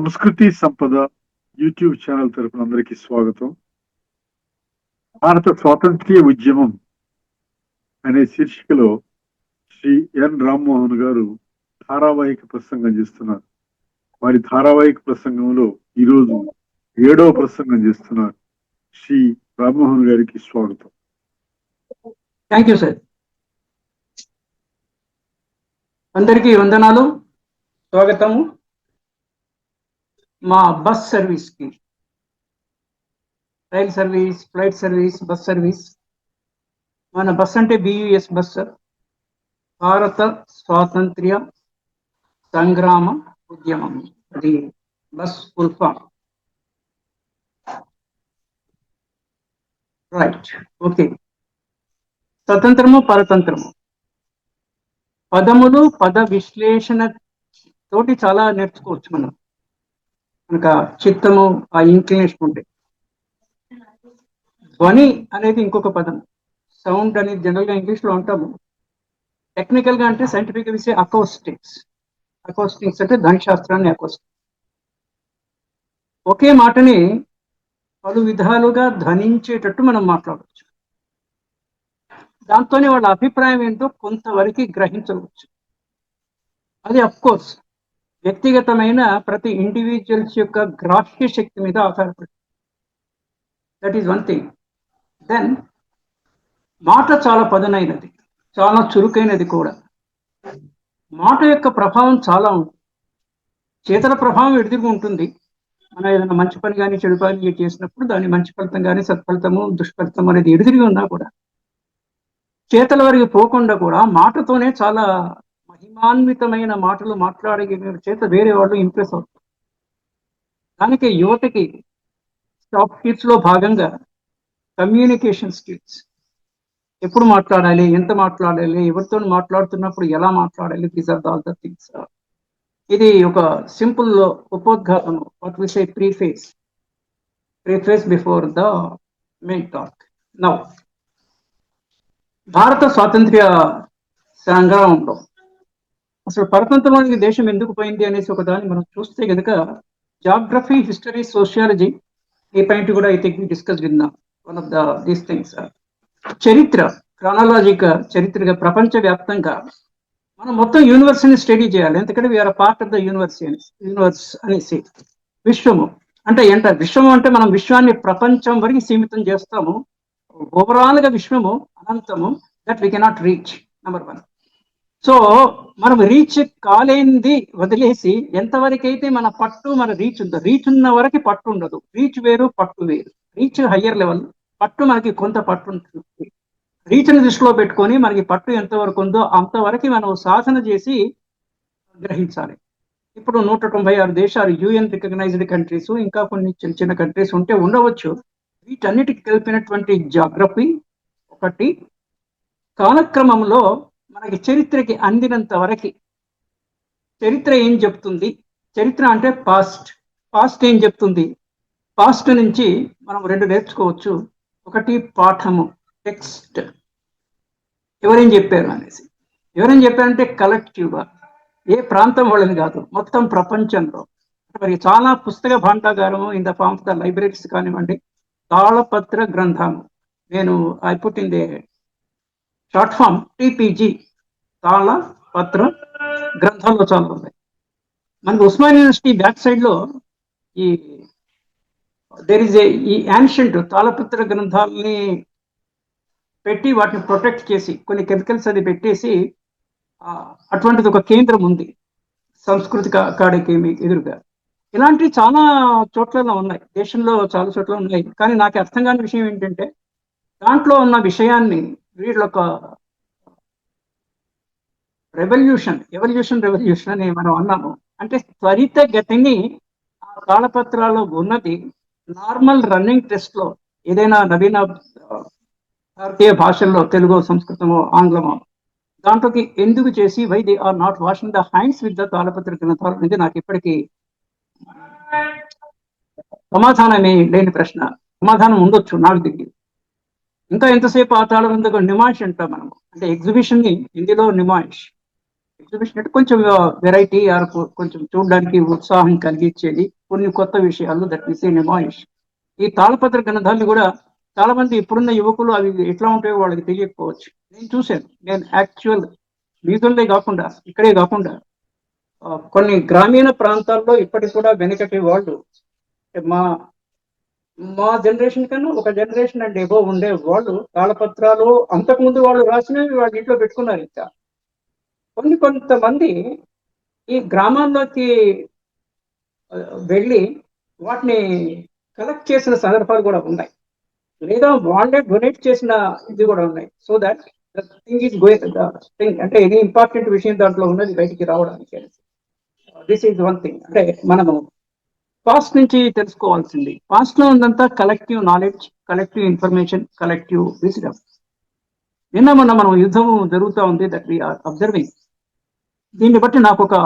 సంస్కృతి సంపద YouTube channel తరపున అందరికీ స్వాగతం. భారత స్వాతంత్ర్య ఉద్యమం అనే శీర్షికలో శ్రీ ఎన్ రామ్మోహన్ గారు ధారావాహిక ప్రసంగం చేస్తున్నారు. వారి ధారావాహిక ప్రసంగంలో ఈరోజు 7వ ప్రసంగం చేస్తున్నారు. శ్రీ రామ్మోహన్ గారికి స్వాగతం. Thank you sir. అందరికీ వందనాలు, స్వాగతము. మా బస్ సర్వీస్ కి, rail service, flight service, bus service, మన బస్ అంటే బియుఎస్ బస్, భారత స్వాతంత్ర్య సంగ్రామ ఉద్యమం, అది bus full form. Right, okay. స్వతంత్రము, పరతంత్రము, పదములు, పద విశ్లేషణ తోటి చాలా నేర్చుకోవచ్చు మనం. కనుక చిత్తము, ఆ ఇంక్లినేషన్ ఉంటే. ధ్వని అనేది ఇంకొక పదం. సౌండ్ అనేది జనరల్ గా ఇంగ్లీష్ లో అంటాము. టెక్నికల్ గా అంటే సైంటిఫిక్ విషయ అకౌస్టిక్స్. అకౌస్టిక్స్ అంటే ధ్వని శాస్త్రాన్ని అకౌస్టిక్స్. ఒకే మాటని పలు విధాలుగా ధ్వనించేటట్టు మనం మాట్లాడవచ్చు. దాంతోనే వాళ్ళ అభిప్రాయం ఏంటో కొంతవరకు గ్రహించవచ్చు. అది అఫ్కోర్స్ వ్యక్తిగతమైన ప్రతి ఇండివిజువల్స్ యొక్క గ్రాహ్య శక్తి మీద ఆధారపడి. That is one thing. Then మాట చాలా పదునైనది, చాలా చురుకైనది కూడా. మాట యొక్క ప్రభావం చాలా ఉంటుంది. చేతల ప్రభావం ఎదురుగా ఉంటుంది. మనం ఏదైనా మంచి పని కానీ చెడు పని చేసినప్పుడు దాని మంచి ఫలితం కానీ సత్ఫలితము దుష్ఫలితం అనేది ఎదురుగా ఉన్నా కూడా చేతల వరకు పోకుండా కూడా మాటతోనే చాలా మహిమాన్వితమైన మాటలు మాట్లాడే చేత వేరే వాళ్ళు ఇంప్రెస్ అవుతారు. దానికి యువతకి సాఫ్ట్ స్కిల్స్ లో భాగంగా కమ్యూనికేషన్ స్కిల్స్, ఎప్పుడు మాట్లాడాలి, ఎంత మాట్లాడాలి, ఎవరితో మాట్లాడుతున్నప్పుడు ఎలా మాట్లాడాలి, these are all the things. ఇది ఒక సింపుల్ ఉపోద్ఘాతం, what we say preface before the main talk. Now, భారత స్వాతంత్ర్య సంగ్రామంలో అసలు పరతంత్రంలోనికి దేశం ఎందుకు పోయింది అనేసి ఒక దాన్ని మనం చూస్తే కనుక జాగ్రఫీ, హిస్టరీ, సోషియాలజీ, ఈ పాయింట్ కూడా అయితే డిస్కస్ విన్నాం. One of these things. చరిత్ర, క్రానాలజికల్ చరిత్రగా ప్రపంచవ్యాప్తంగా మనం మొత్తం యూనివర్స్ని స్టడీ చేయాలి. ఎందుకంటే we are part of the universe అనేసి. విశ్వము అంటే ఏంట? విశ్వము అంటే మనం విశ్వాన్ని ప్రపంచం వరకు సీమితం చేస్తాము. ఓవరాల్ గా విశ్వము అనంతము, that we cannot reach. Number 1. So మనం రీచ్ కాలేంది వదిలేసి ఎంతవరకు అయితే మన పట్టు, మన రీచ్ ఉందో, రీచ్ ఉన్న వరకు పట్టు ఉండదు. రీచ్ వేరు, పట్టు వేరు. రీచ్ హయ్యర్ లెవెల్, పట్టు మనకి కొంత పట్టు ఉంటుంది. రీచ్ని దృష్టిలో పెట్టుకొని మనకి పట్టు ఎంతవరకు ఉందో అంతవరకు మనం సాధన చేసి గ్రహించాలి. ఇప్పుడు 196 దేశాలు యుఎన్ రికగ్నైజ్డ్ కంట్రీస్, ఇంకా కొన్ని చిన్న చిన్న కంట్రీస్ ఉంటే ఉండవచ్చు. వీటన్నిటికి కలిపినటువంటి జాగ్రఫీ ఒకటి. కాలక్రమంలో మనకి చరిత్రకి అందినంత వరకు చరిత్ర ఏం చెప్తుంది? చరిత్ర అంటే పాస్ట్ ఏం చెప్తుంది? పాస్ట్ నుంచి మనం 2 నేర్చుకోవచ్చు. ఒకటి పాఠము, టెక్స్ట్, ఎవరేం చెప్పారు అనేసి. ఎవరేం చెప్పారంటే కలెక్టివ్గా, ఏ ప్రాంతం వాళ్ళని కాదు, మొత్తం ప్రపంచంలో. మరి చాలా పుస్తక భాండాగారము in the form of the libraries కానివ్వండి, తాళపత్ర గ్రంథము, నేను I put in the short form TPG, తాళపత్ర గ్రంథాల్లో చాలా ఉన్నాయి. మనకి ఉస్మానియా యూనివర్సిటీ బ్యాక్ సైడ్ లో ఈ ఈ యాన్షియంట్ తాళపత్ర గ్రంథాలని పెట్టి వాటిని ప్రొటెక్ట్ చేసి కొన్ని కెమికల్స్ అది పెట్టేసి అటువంటిది ఒక కేంద్రం ఉంది సాంస్కృతిక అకాడమీ ఎదురుగా. ఇలాంటివి చాలా చోట్ల ఉన్నాయి, దేశంలో చాలా చోట్ల ఉన్నాయి. కానీ నాకు అర్థం కాని విషయం ఏంటంటే దాంట్లో ఉన్న విషయాన్ని వీళ్ళ ఒక ఎవల్యూషన్ అని మనం అన్నాము. అంటే త్వరితగతిని ఆ తాళపత్రాల్లో ఉన్నది నార్మల్ రన్నింగ్ టెస్ట్ లో ఏదైనా నవీన భారతీయ భాషల్లో, తెలుగు, సంస్కృతమో, ఆంగ్లమో, దాంట్లోకి ఎందుకు చేసి why they are not washing the hands with the తాళపత్ర గ్రంథాలు అనేది నాకు ఇప్పటికీ సమాధానమే లేని ప్రశ్న. సమాధానం ఉండొచ్చు, నాకు తెలియదు. ఇంకా ఎంతసేపు ఆ తాళం నిమాయిష్ అంటాం మనము, అంటే ఎగ్జిబిషన్ ని హిందీలో నిమాయిష్. ఎగ్జిబిషన్ అంటే కొంచెం వెరైటీ ఆర్ కొంచెం చూడడానికి ఉత్సాహం కలిగించేది, కొన్ని కొత్త విషయాలు దట్ విస్ నిమాయిష్. ఈ తాళపత్ర గ్రంథాలు కూడా చాలా మంది ఇప్పుడున్న యువకులు అవి ఎట్లా ఉంటాయో వాళ్ళకి తెలియకపోవచ్చు. నేను చూశాను, నేను యాక్చువల్ వీధుల్లే కాకుండా ఇక్కడే కాకుండా కొన్ని గ్రామీణ ప్రాంతాల్లో ఇప్పటికి కూడా వెనకటి వాళ్ళు మా మా జనరేషన్ కన్నా ఒక జనరేషన్ అండ్ ఎబో ఉండే వాళ్ళు తాళపత్రాలు అంతకుముందు వాళ్ళు రాసినవి వాళ్ళ ఇంట్లో పెట్టుకున్నారు. ఇంకా కొంతమంది ఈ గ్రామాల్లోకి వెళ్ళి వాటిని కలెక్ట్ చేసిన సందర్భాలు కూడా ఉన్నాయి, లేదా వాళ్ళే డొనేట్ చేసిన ఇది కూడా ఉన్నాయి. So that thing is going thing అంటే ఇది ఇంపార్టెంట్ విషయం దాంట్లో ఉన్నది బయటికి రావడానికి. This is one thing. అంటే మనము పాస్ట్ నుంచి తెలుసుకోవాల్సింది. పాస్ట్ లో ఉందంతా collective knowledge, collective information, collective wisdom. నిన్న మొన్న మనం యుద్ధం జరుగుతూ ఉంది, దట్ వీఆర్ అబ్జర్వింగ్. దీన్ని బట్టి నాకు ఒక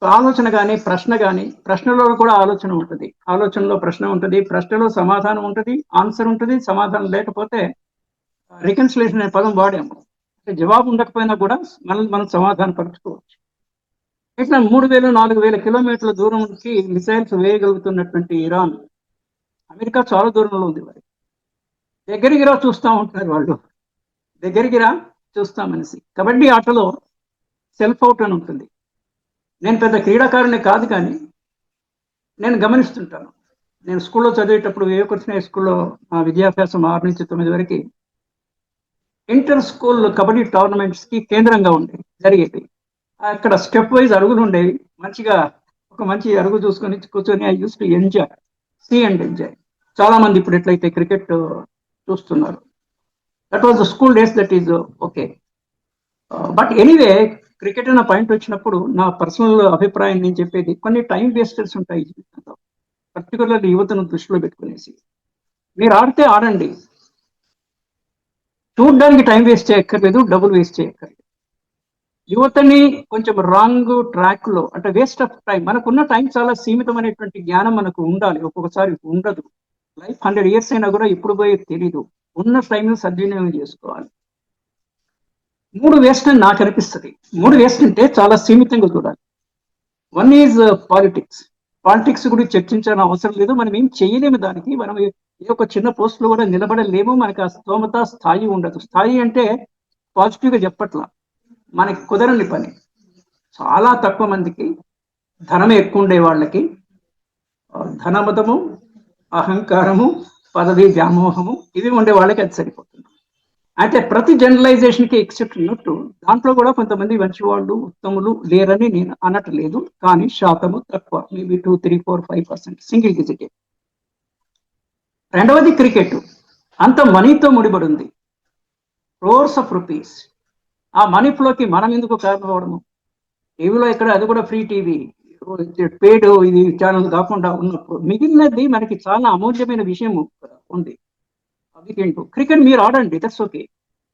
ఆలోచన కానీ ప్రశ్న కానీ, ప్రశ్నలో కూడా ఆలోచన ఉంటుంది, ఆలోచనలో ప్రశ్న ఉంటుంది, ప్రశ్నలో సమాధానం ఉంటుంది, ఆన్సర్ ఉంటుంది. సమాధానం లేకపోతే రికన్సిలేషన్ అనే పదం వాడాము, అంటే జవాబు ఉండకపోయినా కూడా మనల్ని మనం సమాధానం పరచుకోవచ్చు. ఇట్లా 3000-4000 కిలోమీటర్ల దూరంకి మిసైల్స్ వేయగలుగుతున్నటువంటి ఇరాన్, అమెరికా చాలా దూరంలో ఉంది. వారి దగ్గరికి రా చూస్తూ ఉంటున్నారు వాళ్ళు, దగ్గరికి రా చూస్తామనేసి. కబడ్డీ ఆటలో సెల్ఫ్ అవుట్ అని ఉంటుంది. నేను పెద్ద క్రీడాకారుని కాదు, కానీ నేను గమనిస్తుంటాను. నేను స్కూల్లో చదివేటప్పుడు వివేకృష్ణ స్కూల్లో నా విద్యాభ్యాసం 6 నుంచి 9 వరకు ఇంటర్ స్కూల్ కబడ్డీ టోర్నమెంట్స్ కి కేంద్రంగా ఉండేది, జరిగేది. అక్కడ స్టెప్ వైజ్ అరుగులు ఉండేవి. మంచిగా ఒక మంచి అరుగు చూసుకొని కూర్చొని I use to enjoy, see and enjoy. చాలా మంది ఇప్పుడు ఎట్లయితే క్రికెట్ చూస్తున్నారు, that was the school days, that is okay. But anyway, cricket అన్న పాయింట్ వచ్చినప్పుడు నా పర్సనల్ అభిప్రాయం నేను చెప్పేది, కొన్ని టైం వేస్టర్స్ ఉంటాయి జీవితంలో, పర్టికులర్లీ యువతను దృష్టిలో పెట్టుకునేసి. మీరు ఆడితే ఆడండి, చూడడానికి టైం వేస్ట్ చేయక్కర్లేదు, డబ్బులు వేస్ట్ చేయక్కర్లేదు. యువతని కొంచెం రాంగ్ ట్రాక్ లో, అంటే వేస్ట్ ఆఫ్ టైం. మనకున్న టైం చాలా సీమితమైనటువంటి జ్ఞానం మనకు ఉండాలి, ఒక్కొక్కసారి ఉండదు. లైఫ్ 100 years అయినా కూడా ఇప్పుడు పోయే తెలీదు. ఉన్న టైం సద్వినియోగం చేసుకోవాలి. 3 వేస్ట్ అని నాకు అనిపిస్తుంది. 3 వేస్ట్ అంటే చాలా సీమితంగా చూడాలి. One is politics. పాలిటిక్స్ గురించి చర్చించాల్సిన అవసరం లేదు, మనం ఏం చేయలేము దానికి. మనం ఏ ఒక చిన్న పోస్ట్ లో కూడా నిలబడలేము, మనకి ఆ స్తోమత స్థాయి ఉండదు. స్థాయి అంటే పాజిటివ్ గా చెప్పట్లా, మనకి కుదరని పని. చాలా తక్కువ మందికి, ధనం ఎక్కువ ఉండే వాళ్ళకి ధనమదము, అహంకారము, పదవి వ్యామోహము ఇవి ఉండే వాళ్ళకి అది సరిపోతుంది. అయితే ప్రతి జనరలైజేషన్ కి ఎక్సెప్ట్ ఉన్నట్టు దాంట్లో కూడా కొంతమంది మంచి వాళ్ళు, ఉత్తములు లేరని నేను అనట్లేదు, కానీ శాతము తక్కువ, మేబీ 2, 3, 4, 5% సింగిల్ డిజిట్. రెండవది క్రికెట్. అంత మనీతో ముడిపడి ఉంది, క్రోర్స్ ఆఫ్ రూపీస్. ఆ మనీ ఫ్లోకి మనం ఎందుకు కారణమవడము? టీవీలో ఇక్కడ అది కూడా ఫ్రీ టీవీ, పేడ్ ఇది ఛానల్ కాకుండా ఉన్నప్పుడు మిగిలినది మనకి చాలా అమూల్యమైన విషయం ఉంది. వీకెండ్ క్రికెట్ మీరు ఆడండి, that's okay,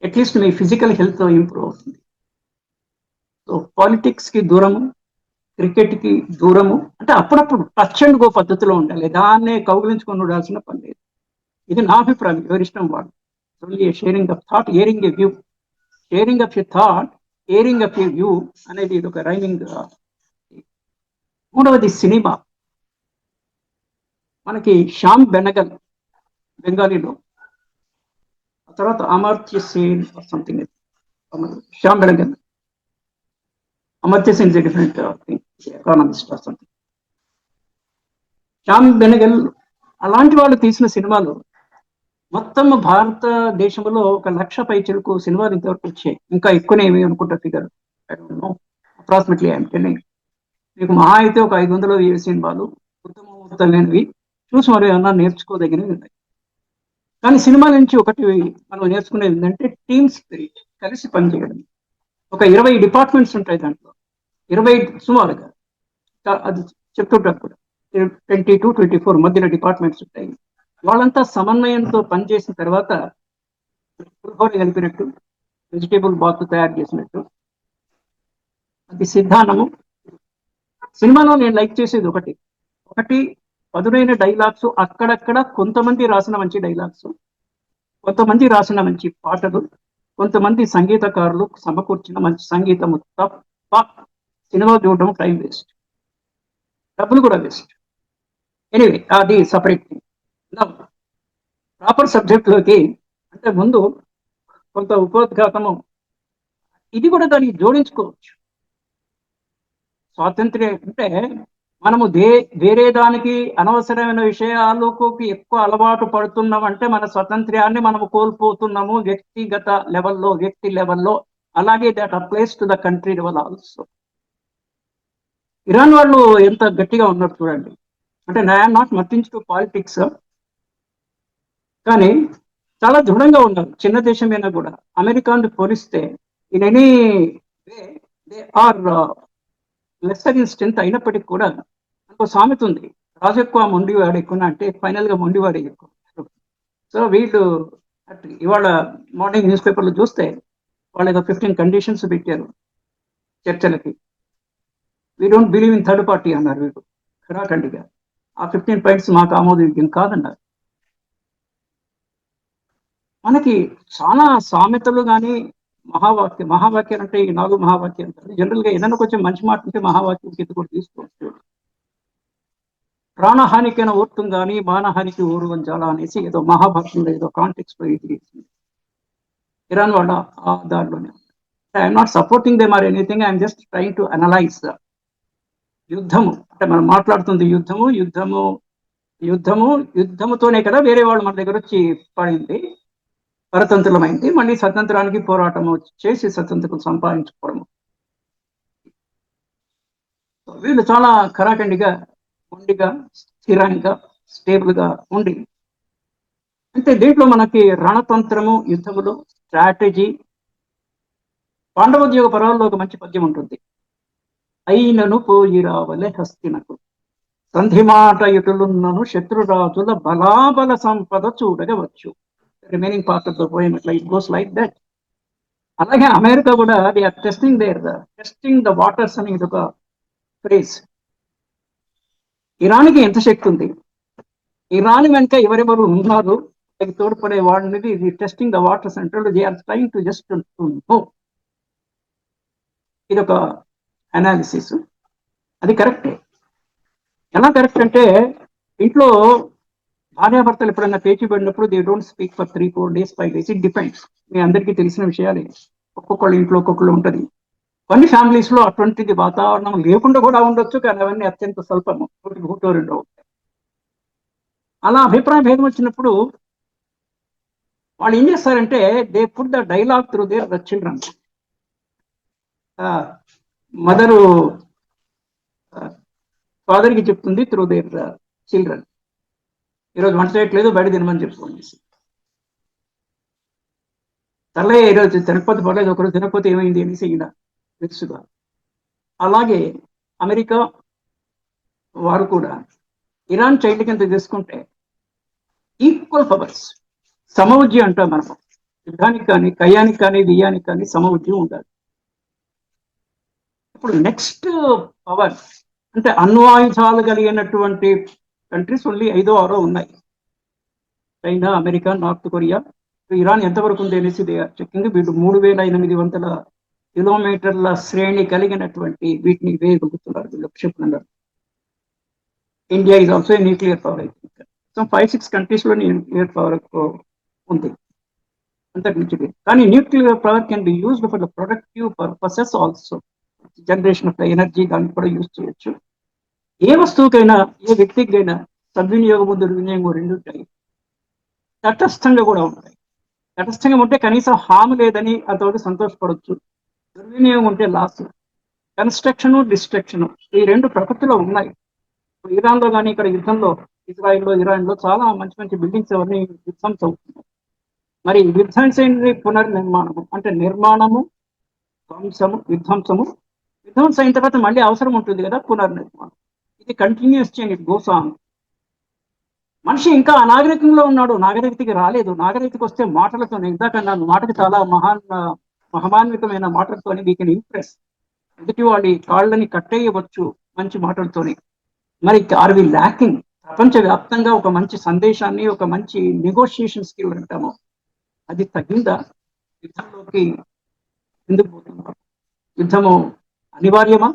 at least me physical health improve అవుతుంది. సో పాలిటిక్స్ కి దూరము, క్రికెట్ కి దూరము. అంటే అప్పుడప్పుడు టచ్ అండ్ గో పద్ధతిలో ఉండాలి, దాన్నే కౌగిలించుకొని ఉండాల్సిన పని లేదు. ఇది నా అభిప్రాయం, ఎవరిష్టం వాళ్ళు. Only sharing of thought, airing a view. Sharing of a thought, airing of a view అనేది ఇది ఒక రైమింగ్. మూడవది సినిమా. మనకి శ్యామ్ బెనగల్ బెంగాలీలో, తర్వాత Amartya Sen something, Shyam Benegal. Amartya Sen is a different thing, economist or something. Shyam Benegal అలాంటి వాళ్ళు తీసిన సినిమాలు మొత్తం భారతదేశంలో 1,00,000 పైచిలకు సినిమాలు ఇంతవరకు వచ్చాయి. ఇంకా ఎక్కువనే ఏమి అనుకుంటా figure, I don't know, approximately I'm telling. మీకు మహా అయితే ఒక 500 సినిమాలు ఉత్తమమైనవి చూసి మరి ఏమన్నా నేర్చుకోదగినవి ఉన్నాయి. కానీ సినిమా నుంచి ఒకటి మనం నేర్చుకునేది ఏంటంటే టీమ్ స్పిరిట్, కలిసి పనిచేయడం. ఒక 20 డిపార్ట్మెంట్స్ ఉంటాయి దాంట్లో, 20 సుమారుగా, అది చెప్తుంటారు కూడా, 20 to 24 మధ్యలో డిపార్ట్మెంట్స్ ఉంటాయి. వాళ్ళంతా సమన్వయంతో పనిచేసిన తర్వాత పులిహోర కలిపినట్టు, వెజిటేబుల్ బాత్ తయారు చేసినట్టు, అది సిద్ధాంతము. సినిమాలో నేను లైక్ చేసేది ఒకటి పదునైన డైలాగ్స్, అక్కడక్కడ కొంతమంది రాసిన మంచి డైలాగ్స్, కొంతమంది రాసిన మంచి పాటలు, కొంతమంది సంగీతకారులు సమకూర్చిన మంచి సంగీతము సినిమా చూడడం టైం వేస్ట్, డబ్బులు కూడా వేస్ట్. ఎనీవే అది సపరేట్ థింగ్. ప్రాపర్ సబ్జెక్టులోకి అంటే ముందు కొంత ఉపోద్ఘాతము ఇది కూడా దానికి జోడించుకోవచ్చు. స్వాతంత్ర్యం అంటే మనము వేరే దానికి అనవసరమైన విషయాలకు ఎక్కువ అలవాటు పడుతున్నాం అంటే మన స్వాతంత్ర్యాన్ని మనము కోల్పోతున్నాము వ్యక్తిగత లెవెల్లో, వ్యక్తి లెవెల్లో. అలాగే that applies to the country level also. Iran వాళ్ళు ఎంత గట్టిగా ఉన్నారు చూడండి. అంటే I'm not much to politics, కానీ చాలా దృఢంగా ఉన్నారు. చిన్న దేశమైనా కూడా అమెరికాను పోలిస్తే in any way they are lesser in strength అయినప్పటికీ కూడా ఇంకో సామెత ఉంది, రాజు ఎక్కువ మొండివాడు ఎక్కువ అంటే ఫైనల్ గా మొండివాడే ఎక్కువ. సో వీళ్ళు ఇవాళ మార్నింగ్ న్యూస్ పేపర్లు చూస్తే వాళ్ళ 15 కండిషన్స్ పెట్టారు చర్చలకి. We don't believe in third party అన్నారు వీళ్ళు ఖరాఖండిగా. ఆ 15 పాయింట్స్ మాకు ఆమోదయోగ్యం కాదన్నారు. మనకి చాలా సామెతలు కానీ మహావాక్యాలు అంటే ఈ 4 మహావాక్యాలు కాదు. జనరల్ గా ఏదైనా కొంచెం మంచి మాట ఉంటే మహావాక్యం కింద కూడా తీసుకోవచ్చు. ప్రాణహానికైనా ఓర్తం కానీ మానహానికి ఓరువని చాలా అనేసి ఏదో మహాభారతంలో ఏదో కాంటెక్స్ట్ లో ఇది ఇరాన్ వాళ్ళ దారిలోనే. I'm not supporting them or anything, I'm just trying to analyse. యుద్ధము అంటే మనం మాట్లాడుతుంది యుద్ధముతోనే కదా వేరే వాళ్ళు మన దగ్గర వచ్చి పడింది, పరతంత్రమైంది. మళ్ళీ స్వతంత్రానికి పోరాటం చేసి స్వతంత్రం సంపాదించుకోవడము. వీళ్ళు చాలా కరాఖండిగా, మొండిగా, స్థిరంగా, స్టేబుల్ గా ఉండి అంటే దీంట్లో మనకి రణతంత్రము, యుద్ధములు, స్ట్రాటజీ. పాండవోద్యోగ పర్వాల్లో ఒక మంచి పద్యం ఉంటుంది, అయినను పోయి రావలే హస్తినకు సంధి మాట ఇటులున్నను శత్రురాజుల బలాబల సంపద చూడగవచ్చు. Remaining part of the poem it goes like that. అలాగే అమెరికా కూడా they are testing the waters అని ఇది ఒక ఫ్రేజ్. ఇరాన్కి ఎంత శక్తి ఉంది, ఇరాన్ వెనుక ఎవరెవరు ఉన్నారు, తోడ్పడే వాళ్ళని ఇది టెస్టింగ్ ద వాటర్స్ అంటే they are trying to just know. ఇది ఒక అనాలిసిస్, అది కరెక్టే. ఎలా కరెక్ట్ అంటే ఇంట్లో భార్యాభర్తలు ఎప్పుడైనా పేచి పడినప్పుడు they don't speak for 3-4 days 5 days. It depends. మీ అందరికీ తెలిసిన విషయాలే. ఒక్కొక్కళ్ళ ఇంట్లో ఒక్కొక్కళ్ళు ఉంటుంది. కొన్ని ఫ్యామిలీస్ లో అటువంటిది వాతావరణం లేకుండా కూడా ఉండొచ్చు, కానీ అవన్నీ అత్యంత స్వల్పము, 1-2 ఉంటాయి. అలా అభిప్రాయ భేదం వచ్చినప్పుడు వాళ్ళు ఏం చేస్తారంటే they put the dialogue through their children. Mother ఫాదర్కి చెప్తుంది త్రూ దేర్ చిల్డ్రన్, ఈరోజు వంట చేయట్లేదు బయట తినమని చెప్పుకోండి. తల్లే ఈరోజు తినకపోతే పర్లేదు, ఒకరోజు తినకపోతే ఏమైంది అనేసి ఈయన తెలుసుగా. అలాగే అమెరికా వారు కూడా ఇరాన్ చైల్డ్ కింద తీసుకుంటే ఈక్వల్ పవర్స్, సమవుజ్యం అంటాం మనం. యుద్ధానికి కానీ, కయ్యానికి కానీ, బియ్యానికి కానీ సమవుజ్యం ఉండాలి. ఇప్పుడు నెక్స్ట్ పవర్ అంటే అణ్వాయుధాలు కలిగినటువంటి కంట్రీస్ ఓన్లీ 5-6 ఉన్నాయి. China, America, north Korea. Iran ఎంతవరకు ఉంది అనేసి చెక్కింది. వీళ్ళు 3800 కిలోమీటర్ల శ్రేణి కలిగినటువంటి వీటిని వేయగలుగుతున్నారు వీళ్ళు క్షిపణులు. India is also nuclear power. అయితే సో 5-6 కంట్రీస్ లో న్యూక్లియర్ పవర్ ఉంది అంతకుమించి. కానీ nuclear power can be used for the productive purposes also. Generation of the energy దానికి కూడా యూజ్ చేయొచ్చు. ఏ వస్తువుకైనా, ఏ వ్యక్తికైనా సద్వినియోగము, దుర్వినియోగం రెండు ఉంటాయి. తటస్థంగా కూడా ఉంటాయి. తటస్థంగా ఉంటే కనీసం హామ్ లేదని అతోటి సంతోషపడవచ్చు. దుర్వినియోగం ఉంటే లాస్. కన్స్ట్రక్షన్, డిస్ట్రక్షన్ ఈ రెండు ప్రకృతిలో ఉన్నాయి. ఇరాన్ లో కానీ, ఇక్కడ యుద్ధంలో ఇజ్రాయిల్లో, ఇరాన్లో చాలా మంచి మంచి బిల్డింగ్స్ అవన్నీ విధ్వంసం అవుతున్నాయి. మరి విధ్వంసైన పునర్నిర్మాణము అంటే నిర్మాణము, ధ్వంసము, విధ్వంసము. విధ్వంసం అయిన తర్వాత మళ్ళీ అవసరం ఉంటుంది కదా పునర్నిర్మాణం. ఇది continuous change, it goes on. మనిషి ఇంకా అనాగరికంలో ఉన్నాడు, నాగరికతకి రాలేదు. నాగరికతకి వస్తే మాటలతోనే, ఇందాక నన్ను మాటకి చాలా మహమాన్వితమైన మాటలతోని వీ కెన్ ఇంప్రెస్. ఎదుటి వాళ్ళ కాళ్ళని కట్టేయవచ్చు మంచి మాటలతోని. మరి ఆర్ వి ల్యాకింగ్? ప్రపంచవ్యాప్తంగా ఒక మంచి సందేశాన్ని, ఒక మంచి నెగోషియేషన్ స్కిల్ అంటాము, అది తగ్గిందా? యుద్ధంలోకి ఎందుకు పోతున్నారు? యుద్ధము అనివార్యమా?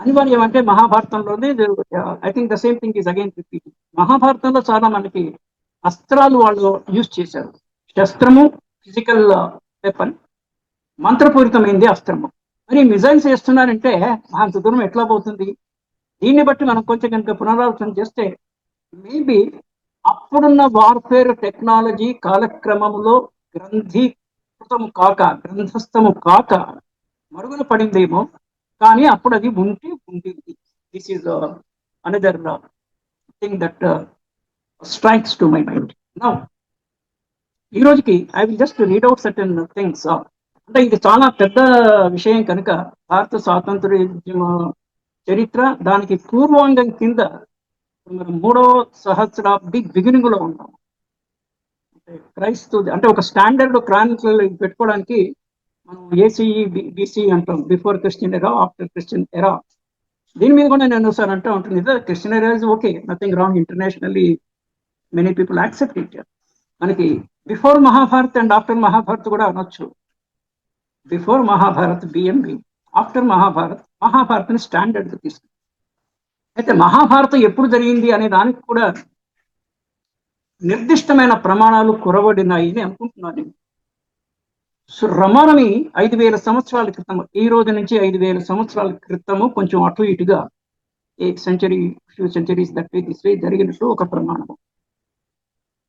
అనివార్యం అంటే మహాభారతంలోనే I think the same thing is again repeating. మహాభారతంలో చాలా మనకి అస్త్రాలు వాళ్ళు యూజ్ చేశారు. శస్త్రము ఫిజికల్ వెపన్, మంత్రపూరితమైంది అస్త్రము. మరి మిజైల్స్ వేస్తున్నారంటే అంత దూరం ఎట్లా పోతుంది? దీన్ని బట్టి మనం కొంచెం కనుక పునరాలోచన చేస్తే మేబీ అప్పుడున్న వార్ఫేర్ టెక్నాలజీ కాలక్రమంలో గ్రంథస్థము కాక మరుగున పడిందేమో, కానీ అప్పుడు అది ఉండింది. This is another thing that strikes to my mind. Now ఈ రోజుకి I will just read out certain things. అంటే ఇది చాలా పెద్ద విషయం కనుక భారత స్వాతంత్ర్యోద్యమ చరిత్ర దానికి పూర్వాంగం కింద మనం 3వ సహస్రాబ్ది బిగినింగ్ లో ఉన్నాం. క్రైస్తవ అంటే ఒక స్టాండర్డ్ క్రానికల్ పెట్టుకోవడానికి మనం ఏసీఈ బీసీ అంటాం, బిఫోర్ క్రిస్టియన్ ఎరా, ఆఫ్టర్ క్రిస్టియన్ ఎరా. దీని మీద కూడా నేను సార్ అంటూ ఉంటుంది, Christian era is okay, nothing wrong, internationally many people accept it. మనకి before Mahabharat and after Mahabharat కూడా అనొచ్చు. బిఫోర్ మహాభారత్ బిఎంబి, ఆఫ్టర్ మహాభారత్ని స్టాండర్డ్ తీసుకుంది. అయితే మహాభారతం ఎప్పుడు జరిగింది అనే దానికి కూడా నిర్దిష్టమైన ప్రమాణాలు కురవడినాయి అని అనుకుంటున్నాను నేను. సో రమారమి 5,000 సంవత్సరాల క్రితం, ఈ రోజు నుంచి 5,000 సంవత్సరాల క్రితము కొంచెం అటు ఇటుగా few centuries that this way జరిగినట్టు ఒక ప్రమాణము.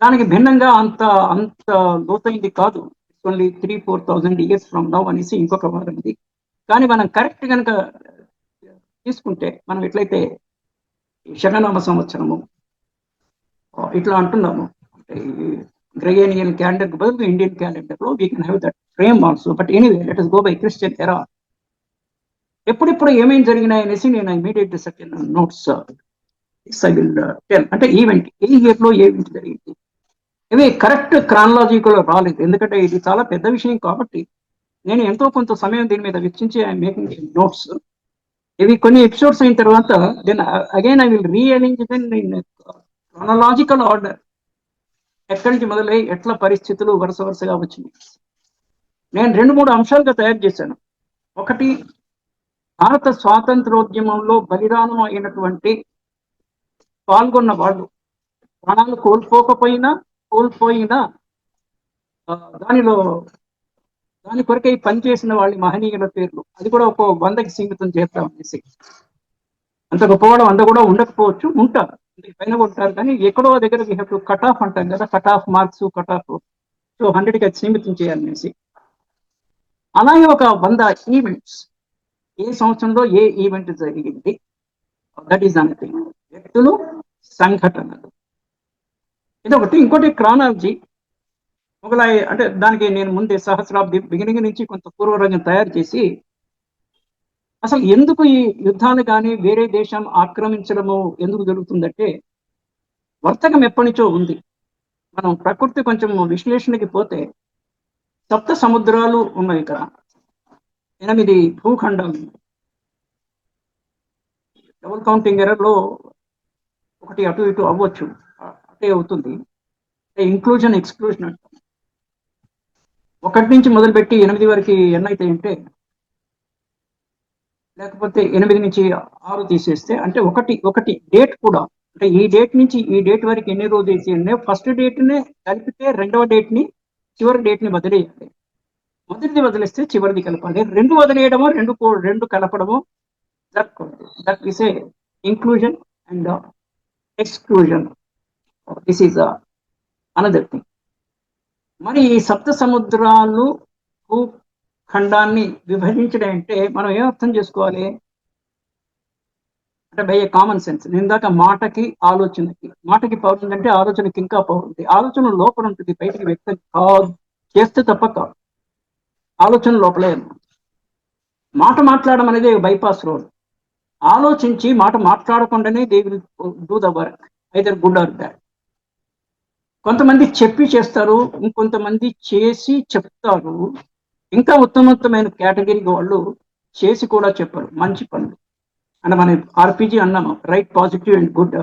దానికి భిన్నంగా అంత లోతైంది కాదు, ఓన్లీ 3,000-4,000 years ఫ్రమ్ నౌ అనేసి ఇంకొక వాదం ఉంది. కానీ మనం కరెక్ట్ కనుక తీసుకుంటే మనం ఎట్లయితే శకనామ సంవత్సరము ఇట్లా అంటున్నాము, గ్రెగేరియన్ క్యాలెండర్ బదులు ఇండియన్ క్యాలెండర్ లో we can have that frame also. But anyway let us go by Christian ఎరా. ఎప్పుడిప్పుడు ఏమేమి జరిగినాయి అనేసి నేను immediate second notes I will tell. అంటే ఈవెంట్ ఏ ఇయర్ లో ఈవెంట్ జరిగింది, ఇవి కరెక్ట్ క్రానలాజికల్ రాలేదు, ఎందుకంటే ఇది చాలా పెద్ద విషయం కాబట్టి నేను ఎంతో కొంత సమయం దీని మీద వెచ్చించి ఐఎమ్ మేకింగ్ నోట్స్. ఇవి కొన్ని ఎపిసోడ్స్ అయిన తర్వాత then again I will rearrange then in chronological order, ఎక్కడి నుంచి మొదలై ఎట్లా పరిస్థితులు వరుసగా వచ్చినాయి. నేను 2-3 అంశాలుగా తయారు చేశాను. ఒకటి, భారత స్వాతంత్రోద్యమంలో బలిదానం అయినటువంటి పాల్గొన్న వాళ్ళు, ప్రాణాలు కోల్పోయినా దాని కొరకై పనిచేసిన వాళ్ళ మహనీయుల పేర్లు, అది కూడా ఒక 100కి సీమితం చేద్దాం అనేసి. అంత గొప్పవాడు 100 కూడా ఉండకపోవచ్చు, ఉంటారు పైన ఉంటారు, కానీ ఎక్కడో దగ్గర we have to cut off అంటాం కదా, cut off marks, cut off. So 100కి అది సీమితం చేయాలనేసి. అలాగే ఒక 100 ఈవెంట్స్, ఏ సంవత్సరంలో ఏ ఈవెంట్ జరిగింది, దట్ ఈస్ అనథింగ్. వ్యక్తులు, సంఘటనలు, ఇదొకటి. ఇంకోటి క్రానాలజీ మొగలాయి, అంటే దానికి నేను ముందే సహస్రాబ్ది బిగినింగ్ నుంచి కొంత పూర్వరంగం తయారు చేసి అసలు ఎందుకు ఈ యుద్ధాలు కానీ వేరే దేశం ఆక్రమించడము ఎందుకు జరుగుతుందంటే వర్తకం ఎప్పటి నుంచో ఉంది. మనం ప్రకృతి కొంచెం విశ్లేషణకి పోతే సప్త సముద్రాలు ఉన్నాయి ఇక్కడ, 8 భూఖండాలు. డబుల్ కౌంటింగ్ ఎర్రర్లో ఒకటి అటు ఇటు అవ్వచ్చు, అటే అవుతుంది. ఇంక్లూజన్ ఎక్స్క్లూజన్ అంటాం. 1 నుంచి మొదలుపెట్టి 8 వరకు ఎన్ని అవుతాయంటే, లేకపోతే 8 నుంచి 6 తీసేస్తే అంటే ఒకటి డేట్ కూడా, అంటే ఈ డేట్ నుంచి ఈ డేట్ వరకు ఎన్ని రోజులు వేసి ఫస్ట్ డేట్నే కలిపితే రెండవ డేట్ని, చివరి డేట్ని వదిలేయాలి. మొదటిది వదిలేస్తే చివరిది కలపాలి. 2 వదిలేయడమో 2 కలపడమో జరగకూడదు. That is a inclusion and exclusion. This is another thing. మరి ఈ సప్త సముద్రాలు భూఖండాన్ని విభజించడం అంటే మనం ఏం అర్థం చేసుకోవాలి అంటే బై ఏ కామన్ సెన్స్. నేను ఇందాక మాటకి పవర్ ఉందంటే ఆలోచనకి ఇంకా పవర్ ఉంది. ఆలోచన లోపల ఉంటుంది, బయటికి వ్యక్తం చేస్తే తప్ప కాదు. ఆలోచన లోపలే మాట మాట్లాడడం అనేది బైపాస్ రోడ్. ఆలోచించి మాట మాట్లాడకుండానే they will do the work, either good or bad. కొంతమంది చెప్పి చేస్తారు, ఇంకొంతమంది చేసి చెప్తారు. ఇంకా ఉత్తమోత్తమైన కేటగిరీ వాళ్ళు చేసి కూడా చెప్పరు మంచి పనులు. అంటే మనం ఆర్పీజీ అన్నాము, right, positive and good.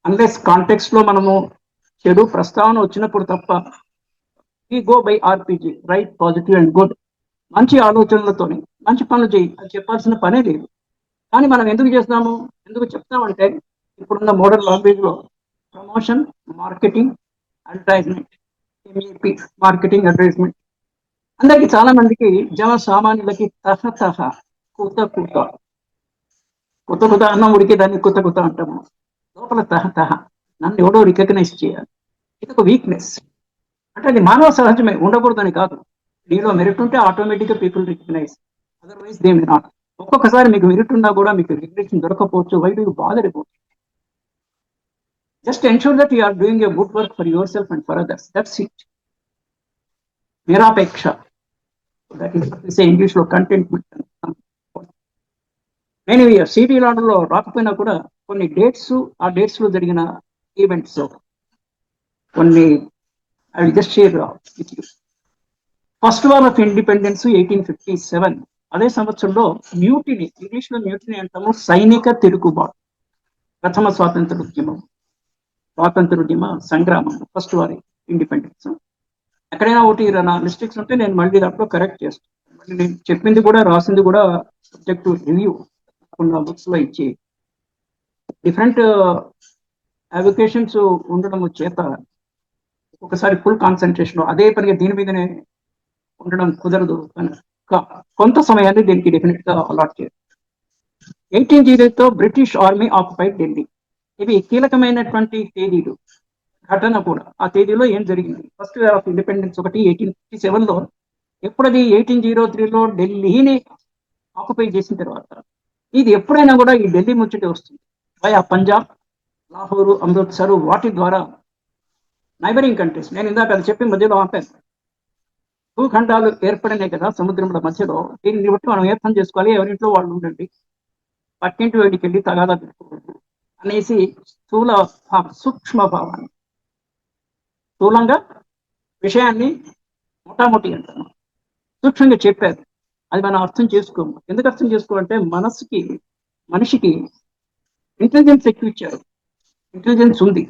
Unless context లో మనము చెడు ప్రస్తావన వచ్చినప్పుడు తప్ప we go by RPG, right, positive and good. మంచి ఆలోచనలతోని మంచి పనులు చేయి, అది చెప్పాల్సిన పనే లేదు. కానీ మనం ఎందుకు చేస్తాము, ఎందుకు చెప్తామంటే ఇప్పుడున్న మోడర్న్ లాంగ్వేజ్ లో promotion, marketing, advertisement, MEP, marketing, advertisement. అందరికి చాలా మందికి జన సామాన్యులకి తహ కూత కూత కొత్త కొత్త అన్నం ఉడికే దాన్ని కొత్త కొత్త అంటాము. లోపల తహ నన్ను ఎవడో రికగ్నైజ్ చేయాలి, ఇది ఒక వీక్నెస్. అంటే అది మానవ సహజమే, ఉండకూడదని కాదు. నీలో మెరిట్ ఉంటే ఆటోమేటిక్గా people recognise, otherwise they may not. ఒక్కొక్కసారి మీకు మెరిట్ ఉన్నా కూడా మీకు రికగ్నిషన్ దొరకపోవచ్చు. Why do you bother about it? Just ensure that you are doing a good work for yourself and for others. That's it. నిరాపేక్ష, that is English లో contentment. నేను city లాండ్లో రాకపోయినా కూడా కొన్ని డేట్స్, ఆ డేట్స్ లో జరిగిన ఈవెంట్స్ కొన్ని I will just share with you. First war of independence 1857. అదే సంవత్సరంలో మ్యూటినీ, ఇంగ్లీష్ లో మ్యూటినీ అంటాము, సైనిక తిరుగుబాటు, ప్రథమ స్వాతంత్రోద్యమ సంగ్రామం, ఫస్ట్ వార్ ఇండిపెండెన్స్. ఎక్కడైనా ఒకటి నా మిస్టేక్స్ ఉంటే నేను మళ్ళీ దాంట్లో కరెక్ట్ చేస్తాను. మళ్ళీ నేను చెప్పింది కూడా రాసింది కూడా సబ్జెక్ట్ రివ్యూ ఉన్న బుక్స్ లో ఇచ్చి డిఫరెంట్ అప్లికేషన్స్ ఉండడం చేత ఒకసారి ఫుల్ కాన్సన్ట్రేషన్ అదే పనిగా దీని మీదనే ఉండడం కుదరదు. కొంత సమయాన్ని దీనికి డెఫినెట్ గా అలాట్ చేయాలి. 1800 బ్రిటిష్ ఆర్మీ ఆక్యుపైడ్ ఢిల్లీ. ఇవి కీలకమైనటువంటి తేదీలు, ఘటన కూడా. ఆ తేదీలో ఏం జరిగింది? ఫస్ట్ వార్ ఆఫ్ ఇండిపెండెన్స్ ఒకటి 1857లో. ఎప్పుడది 1803లో ఢిల్లీని ఆక్యుపై చేసిన తర్వాత, ఇది ఎప్పుడైనా కూడా ఈ ఢిల్లీ ముచ్చటే వస్తుంది. వయా పంజాబ్, లాహోరు, అమృత్సర్, వాటి ద్వారా నైబరింగ్ కంట్రీస్. నేను ఇందాక అది చెప్పి మధ్యలో ఆపాను. భూఖండాలు ఏర్పడినాయి కదా సముద్రంలో మధ్యలో. దీన్ని బట్టి మనం అర్థం చేసుకోవాలి, ఎవరింట్లో వాళ్ళు ఉండండి, పక్కింటి వేడికి వెళ్ళి తగాదా పెట్టుకోవద్దు అనేసి స్థూల సూక్ష్మ భావాన్ని, స్థూలంగా విషయాన్ని మొటామొటి అంటాను, సూక్ష్మంగా చెప్పారు. అది మనం అర్థం చేసుకోము. ఎందుకు అర్థం చేసుకోవాలంటే మనిషికి ఇంటెలిజెన్స్ ఎక్కువ ఇచ్చారు. ఇంటెలిజెన్స్ ఉంది,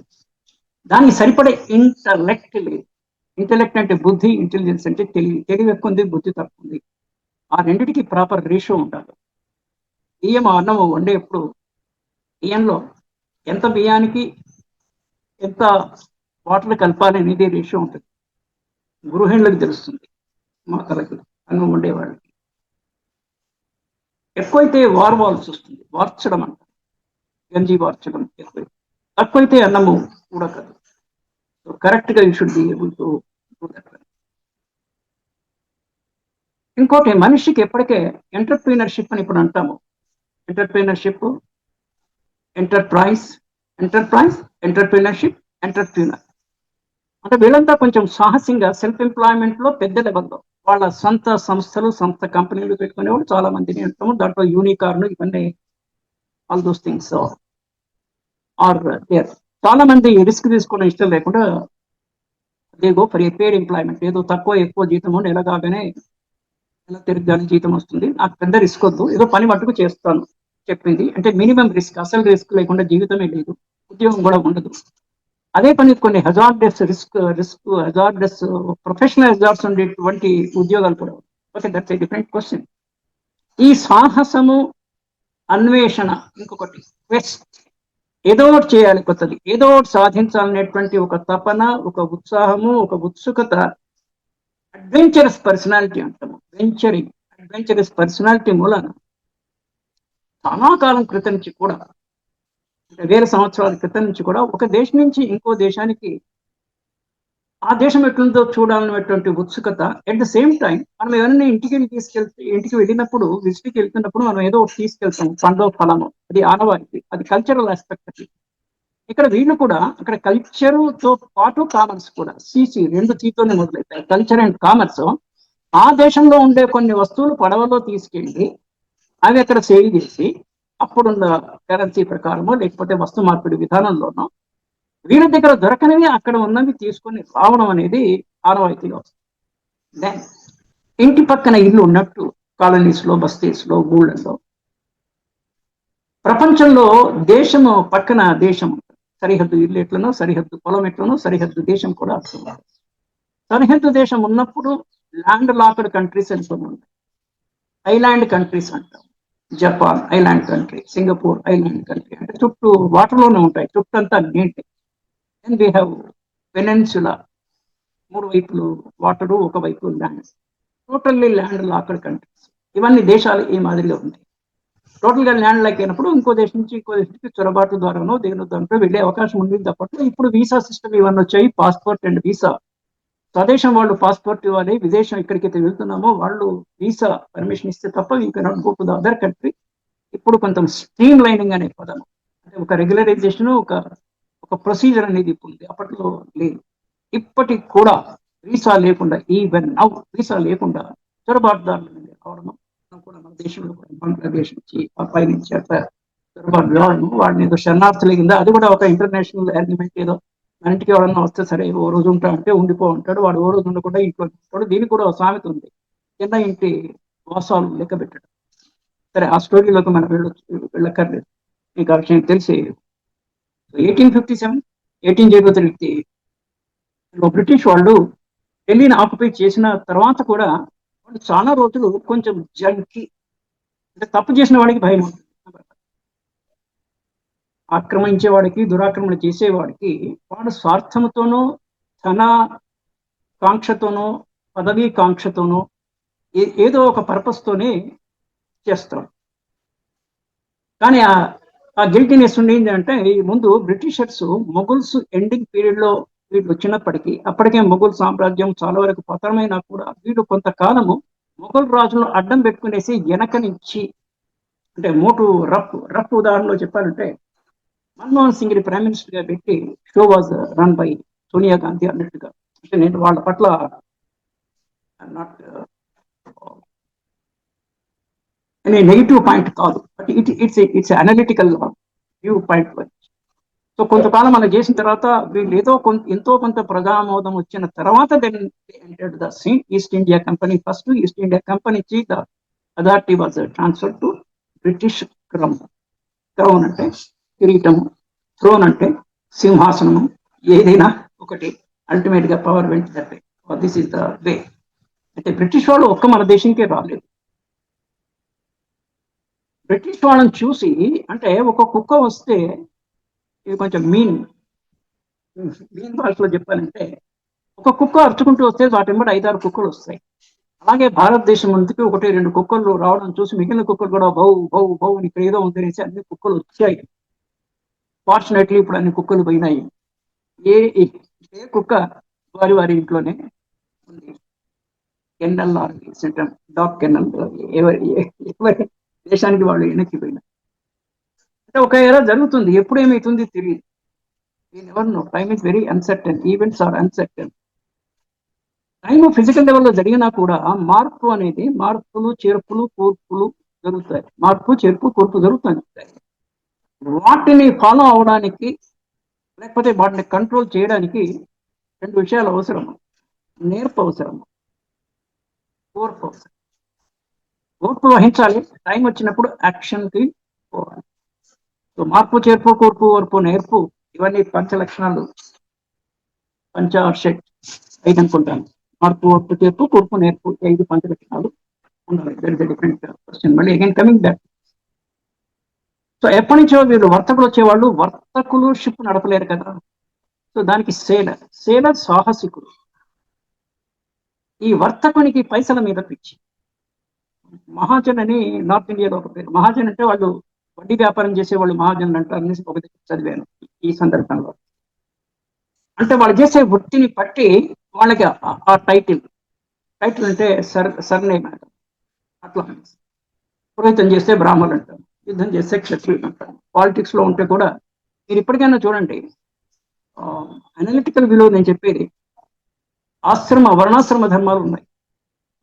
దానికి సరిపడే ఇంటలెక్ట్ లేదు. ఇంటలెక్ట్ అంటే బుద్ధి, ఇంటెలిజెన్స్ అంటే తెలివి ఎక్కువ ఉంది, బుద్ధి తక్కువ ఉంది. ఆ రెండింటికి ప్రాపర్ రేషియో ఉండాలి. బియ్యం అన్నం వండేప్పుడు బియ్యంలో ఎంత బియ్యానికి ఎంత వాటర్ కలపాలి అనేది రేషియో ఉంటుంది. గృహిణులకు తెలుస్తుంది, మాతలకి, అన్నం వండేవాళ్ళకి. ఎక్కువైతే వార్వాల్సి వస్తుంది, వార్చడం అంట, గంజి వార్చడం ఎక్కువ. తక్కువైతే అన్నము ఉడకదు. కరెక్ట్ గా you should be able to do that. ఇంకోటి, మనిషికి ఎప్పటికే ఎంటర్ప్రీనర్షిప్ అని ఇప్పుడు అంటాము. ఎంటర్ప్రీనర్షిప్, ఎంటర్ప్రైజ్, ఎంటర్ప్రీనర్షిప్, ఎంటర్ప్రీనర్ అంటే వీళ్ళంతా కొంచెం సాహసంగా సెల్ఫ్ ఎంప్లాయ్మెంట్ లో పెద్ద లెవెల్లో వాళ్ళ సొంత సంస్థలు, సొంత కంపెనీలు పెట్టుకునేవాళ్ళు చాలా మందిని అంటాము. దాంట్లో యూనికార్న్, ఇవన్నీ all those things are there. చాలా మంది రిస్క్ తీసుకోవడం ఇష్టం లేకుండా they go for a paid employment. ఏదో తక్కువ ఎక్కువ జీతం ఉండి ఎలాగానే ఎలా తిరిగి జీతం వస్తుంది, నాకు పెద్ద రిస్క్ వద్దు, ఏదో పని మట్టుకు చేస్తాను చెప్పింది. అంటే మినిమం రిస్క్, అసలు రిస్క్ లేకుండా జీవితమే లేదు, ఉద్యోగం కూడా ఉండదు. అదే పని కొన్ని హజార్డస్ హజార్డస్ ప్రొఫెషనల్ హజార్డ్స్ ఉండేటువంటి ఉద్యోగాలు కూడా. Okay, that's a different question. ఈ సాహసము, అన్వేషణ, ఇంకొకటి క్వెస్ట్, ఏదో ఒకటి చేయాలి కొత్తది, ఏదో ఒకటి సాధించాలనేటువంటి ఒక తపన, ఒక ఉత్సాహము, ఒక ఉత్సుకత, అడ్వెంచరస్ పర్సనాలిటీ అంటాము. అడ్వెంచరస్ పర్సనాలిటీ మూలన చాలా కాలం క్రితం నుంచి కూడా, వేల సంవత్సరాల క్రితం నుంచి కూడా, ఒక దేశం నుంచి ఇంకో దేశానికి ఆ దేశం ఎట్లుందో చూడాలనేటువంటి ఉత్సుకత. అట్ ద సేమ్ టైం మనం ఎవరైనా ఇంటికి వెళ్ళినప్పుడు, విజిట్కి వెళ్తున్నప్పుడు మనం ఏదో ఒకటి తీసుకెళ్తాం, పండో ఫలము, అది ఆనవాయితీ, అది కల్చరల్ ఆస్పెక్ట్. అది ఇక్కడ వీళ్ళు కూడా అక్కడ కల్చరుతో పాటు కామర్స్ కూడా, సిసి రెండు తీతోనే మొదలవుతాయి, కల్చర్ అండ్ కామర్స్. ఆ దేశంలో ఉండే కొన్ని వస్తువులు పడవలో తీసుకెళ్ళి అవి అక్కడ సేల్ చేసి అప్పుడున్న కరెన్సీ ప్రకారమో లేకపోతే వస్తు మార్పిడి విధానంలోనో వీళ్ళ దగ్గర దొరకనివి అక్కడ ఉన్నవి తీసుకొని రావడం అనేది ఆనవాయితీగా వస్తుంది. దెన్ ఇంటి పక్కన ఇల్లు ఉన్నట్టు కాలనీస్ లో, బస్తీస్ లో, ఊళ్ళల్లో, ప్రపంచంలో దేశము పక్కన దేశం, సరిహద్దు ఇల్లు ఎట్లనో, సరిహద్దు పొలం ఎట్లనో, సరిహద్దు దేశం కూడా అట్లా. సరిహద్దు దేశం ఉన్నప్పుడు ల్యాండ్ లాక్డ్ కంట్రీస్ అని కొన్ని ఉంటాయి. ఐలాండ్ కంట్రీస్ అంటాం. Japan island country, Singapore island country, అంటే చుట్టూ వాటర్లోనే ఉంటాయి, చుట్టూ అంతా నీటి. అండ్ వీ హ్యావ్ పెనెన్సులా, 3 వైపులు వాటరు, ఒకవైపు land, totally land locked countries. ఇవన్నీ దేశాలు ఈ మాదిరిగా ఉంటాయి. టోటల్ గా ల్యాండ్ లాక్ అయినప్పుడు ఇంకో దేశం నుంచి ఇంకో దేశానికి చొరబాటు ద్వారానో దేని దాంట్లో వెళ్ళే అవకాశం ఉంది అప్పట్లో. ఇప్పుడు వీసా సిస్టమ్ ఇవన్నీ వచ్చాయి, పాస్పోర్ట్ అండ్ వీసా. స్వదేశం వాళ్ళు పాస్పోర్ట్ ఇవ్వాలి, విదేశం ఎక్కడికైతే వెళ్తున్నామో వాళ్ళు వీసా పర్మిషన్ ఇస్తే తప్ప you cannot go to the other country. ఇప్పుడు కొంచెం స్ట్రీమ్ లైనింగ్ అనే పదం, అంటే ఒక రెగ్యులరైజేషన్, ఒక ప్రొసీజర్ అనేది ఇప్పుడు ఉంది, అప్పట్లో లేదు. ఇప్పటికి కూడా వీసా లేకుండా, ఈవెన్ నౌ వీసా లేకుండా చొరబాటుదారులు రావడం కూడా మన దేశంలో కూడా, బంగ్లాదేశ్ నుంచి పై నుంచి అట్లా చొరబాటు రావడం, వాడిని ఏదో శరణార్థులు కింద, అది కూడా ఒక ఇంటర్నేషనల్ అగ్రిమెంట్. ఏదో మన ఇంటికి ఎవరన్నా వస్తే సరే ఓ రోజు ఉంటా అంటే ఉండిపో ఉంటాడు, వాడు ఓ రోజు ఉండకుండా ఇంట్లో ఉంటాడు. దీనికి కూడా ఒక సామెత ఉంది, కింద ఇంటి వాసాలు లెక్క పెట్టడం. సరే, ఆ స్టోరీలోకి మనం వెళ్ళక్కర్లేదు, మీకు ఆ విషయం తెలిసి. 1857 1803 బ్రిటిష్ వాళ్ళు ఢిల్లీని ఆక్యుపై చేసిన తర్వాత కూడా వాళ్ళు చాలా రోజులు కొంచెం జంకి, అంటే తప్పు చేసిన వాడికి భయం ఉంటుంది. ఆక్రమించే వాడికి, దురాక్రమణ చేసేవాడికి వాడు స్వార్థంతోనో, ధన కాంక్షతోనో, పదవీ కాంక్షతోనో, ఏదో ఒక పర్పస్ తోనే చేస్తాడు. కానీ ఆ గిల్టీనెస్ ఉండేది అంటే, ముందు బ్రిటిషర్స్ మొఘల్స్ ఎండింగ్ పీరియడ్ లో వీళ్ళు వచ్చినప్పటికీ, అప్పటికే మొఘల్ సామ్రాజ్యం చాలా వరకు పతనమైనా కూడా వీళ్ళు కొంతకాలము మొఘల్ రాజులను అడ్డం పెట్టుకునేసి వెనక నుంచి, అంటే మోటు రఫ్ ఉదాహరణలో చెప్పాలంటే, మన్మోహన్ సింగ్ ని ప్రైమ్ మినిస్టర్ గా పెట్టి show was run by Sonia Gandhi అన్నట్టుగా. అంటే నేను వాళ్ళ పట్ల నాట్ అనే నెగిటివ్ పాయింట్ కాదు, but it's analytical view point. So కొంతకాలం మనం చేసిన తర్వాత వీళ్ళు ఎంతో కొంత ప్రజామోదం వచ్చిన తర్వాత then entered the scene. East India Company, first East India Company నుంచి the authority was transfer to British Crown. Crown అంటే కిరీటము, థ్రోన్ అంటే సింహాసనము, ఏదైనా ఒకటి, అల్టిమేట్ గా పవర్ వెంట that way. This is the way. అంటే బ్రిటిష్ వాళ్ళు ఒక్క మన దేశంకే రాలేదు. బ్రిటిష్ వాళ్ళని చూసి, అంటే ఒక కుక్క వస్తే, ఇది కొంచెం మీన్ భాషలో చెప్పాలంటే, ఒక కుక్క అరుచుకుంటూ వస్తే వాటి వెంబడి 5-6 కుక్కలు వస్తాయి. అలాగే భారతదేశం ముందుకి 1-2 కుక్కలు రావడం చూసి మిగిలిన కుక్కలు కూడా బౌ బౌ బౌ ఇక్కడ ఏదో ఉందనేసి అన్ని కుక్కలు వచ్చాయి. ఫార్చునేట్లీ ఇప్పుడు అన్ని కుక్కలు పోయినాయి. ఏ కుక్క వారి ఇంట్లోనే ఉంది. కెన్నల్ డాగ్ కెన్నల్, ఎవరి దేశానికి వాళ్ళు వెనక్కిపోయినారు. అంటే ఒక ఎరా జరుగుతుంది, ఎప్పుడు ఏమైతుంది తెలియదు. Time is very uncertain, events are uncertain. Time physical లెవెల్లో జరిగినా కూడా మార్పు అనేది, మార్పులు చేర్పులు కూర్పులు జరుగుతాయి. మార్పు చేర్పు కూర్పు జరుగుతాయి. వాటిని ఫాలో అవడానికి, లేకపోతే వాటిని కంట్రోల్ చేయడానికి 2 విషయాలు అవసరం. నేర్పు అవసరం, ఓర్పు అవసరం. ఓర్పు వహించాలి, టైం వచ్చినప్పుడు యాక్షన్ కి పోవాలి. సో మార్పు చేర్పు కూర్పు ఓర్పు నేర్పు, ఇవన్నీ పంచలక్షణాలు, షట్ 5 అనుకుంటాను. మార్పు ఓర్పు చేర్పు కూర్పు నేర్పు, 5 పంచలక్షణాలు ఉండాలి. డిఫరెంట్ క్వశ్చన్, మళ్ళీ అగైన్ కమింగ్ బ్యాక్. సో ఎప్పటి నుంచో వీళ్ళు వర్తకులు వచ్చేవాళ్ళు, వర్తకులు షిప్ నడపలేరు కదా. సో దానికి సేలర్ సాహసికుడు. ఈ వర్తకునికి పైసల మీద పిచ్చి. మహాజన్ అని నార్త్ ఇండియాలో ఒక పేరు. మహాజన్ అంటే వాళ్ళు వడ్డీ వ్యాపారం చేసేవాళ్ళు మహాజన్ అంటారు అనేసి ఒక దగ్గర చదివాను ఈ సందర్భంలో. అంటే వాళ్ళు చేసే వృత్తిని బట్టి వాళ్ళకి ఆ టైటిల్ అంటే సర్నేమ్ అంటారు. అట్లా పురోహితం చేస్తే బ్రాహ్మణులు అంటారు, యుద్ధం చేస్తే క్షత్రియులు అంటారు. పాలిటిక్స్ లో ఉంటే కూడా మీరు ఇప్పటికైనా చూడండి, అనలిటికల్ విలువ నేను చెప్పేది, వర్ణాశ్రమ ధర్మాలు ఉన్నాయి.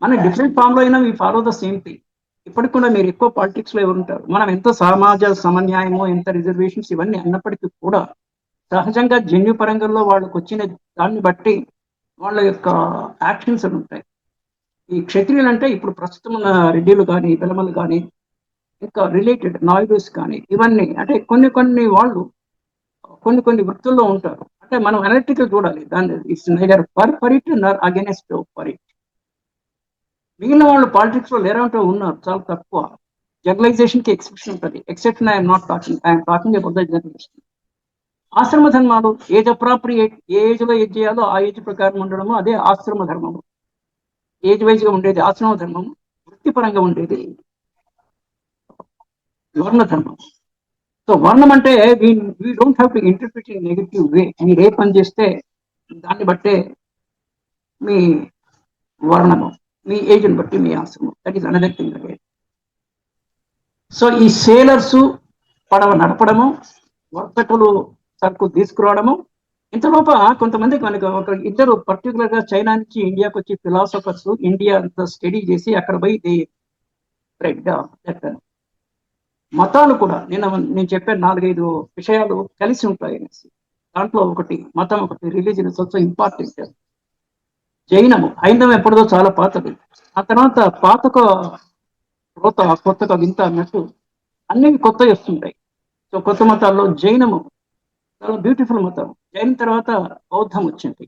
మన డిఫరెంట్ ఫామ్ లో అయినా we follow the same thing. ఇప్పటికి కూడా మీరు ఎక్కువ పాలిటిక్స్ లో ఎవరుంటారు, మనం ఎంత సమాజ సమన్యాయమో, ఎంత రిజర్వేషన్స్ ఇవన్నీ అన్నప్పటికీ కూడా సహజంగా జన్యు పరంగంలో వాళ్ళకి వచ్చిన దాన్ని బట్టి వాళ్ళ యొక్క యాక్షన్స్ అని ఉంటాయి. ఈ క్షత్రియులు అంటే ఇప్పుడు ప్రస్తుతం ఉన్న రెడ్డిలు కానీ, పిలమలు కానీ, ఇంకా రిలేటెడ్ నాయుడుస్ కానీ, ఇవన్నీ అంటే కొన్ని వాళ్ళు కొన్ని వృత్తుల్లో ఉంటారు. అంటే మనం అనలిటికల్ చూడాలి, దాన్ని it's neither for it Nar against for it. మిగిలిన వాళ్ళు పాలిటిక్స్ లో లేరంటూ ఉన్నారు, చాలా తక్కువ. జనరలైజేషన్ కి ఎక్సెప్షన్ ఉంటుంది. Exception I'm not talking, I'm talking about the generalisation. ఆశ్రమ ధర్మాలు ఏజ్ అప్రాప్రియేట్, ఏ ఏజ్ లో ఏజ్ చేయాలో ఆ ఏజ్ ప్రకారం ఉండడము, అదే ఆశ్రమ ధర్మము. ఏజ్ వైజ్ గా ఉండేది ఆశ్రమ ధర్మము, వృత్తిపరంగా ఉండేది వర్ణ ధర్మం. సో వర్ణం అంటే we don't have to interpret in negative way. మీరు ఏ పని చేస్తే దాన్ని బట్టే మీ వర్ణము, మీ ఏజ్ని బట్టి మీ ఆశ్రమం. That is another thing again. So ఈ సేలర్స్ పడవ నడపడము, వర్తకులు సరుకు తీసుకురావడము. ఇంతలోప కొంతమందికి మనకు ఒక ఇద్దరు పర్టికులర్ గా చైనా నుంచి ఇండియాకి వచ్చి ఫిలాసఫర్స్ ఇండియా అంతా స్టడీ చేసి అక్కడ పోయి మతాలు కూడా నేను చెప్పే 4-5 విషయాలు కలిసి ఉంటాయి అనేసి. దాంట్లో ఒకటి మతం, ఒకటి రిలీజియన్ ఇస్ ఆల్సో ఇంపార్టెంట్. జైనము, హైందవం ఎప్పుడుదో చాలా పాతది. ఆ తర్వాత పాతక కొత్తగా వింత అన్నట్టు అన్ని కొత్తవి వస్తుంటాయి. సో కొత్త మతాల్లో జైనము చాలా బ్యూటిఫుల్ మతం. జైన్ తర్వాత బౌద్ధం వచ్చింది.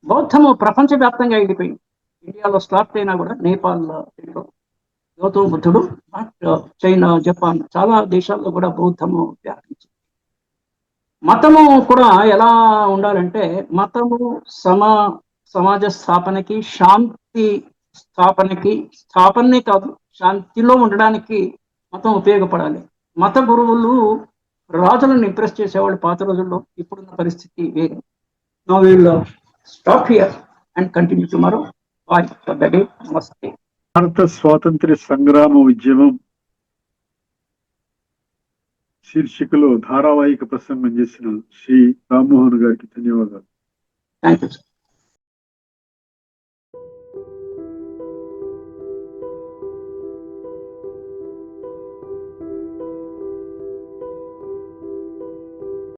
బౌద్ధము ప్రపంచవ్యాప్తంగా వెళ్ళిపోయింది. ఇండియాలో స్టార్ట్ అయినా కూడా నేపాల్లో గౌతమ బుద్ధుడు, చైనా, జపాన్ చాలా దేశాల్లో కూడా బౌద్ధము వ్యాపించింది. మతము కూడా ఎలా ఉండాలంటే, మతము సమాజ స్థాపనకి, శాంతి స్థాపనే కాదు, శాంతిలో ఉండడానికి మతం ఉపయోగపడాలి. మత గురువులు రాజులను ఇంప్రెస్ చేసేవాళ్ళు పాత రోజుల్లో, ఇప్పుడున్న పరిస్థితి వేరే. Now we will stop here and continue tomorrow. Bye for the day. నమస్తే. భారత స్వాతంత్ర్య సంగ్రామ ఉద్యమం శీర్షికలో ధారావాహిక ప్రసంగం చేసిన శ్రీ రామ్మోహన్ గారికి ధన్యవాదాలు. Thank you sir.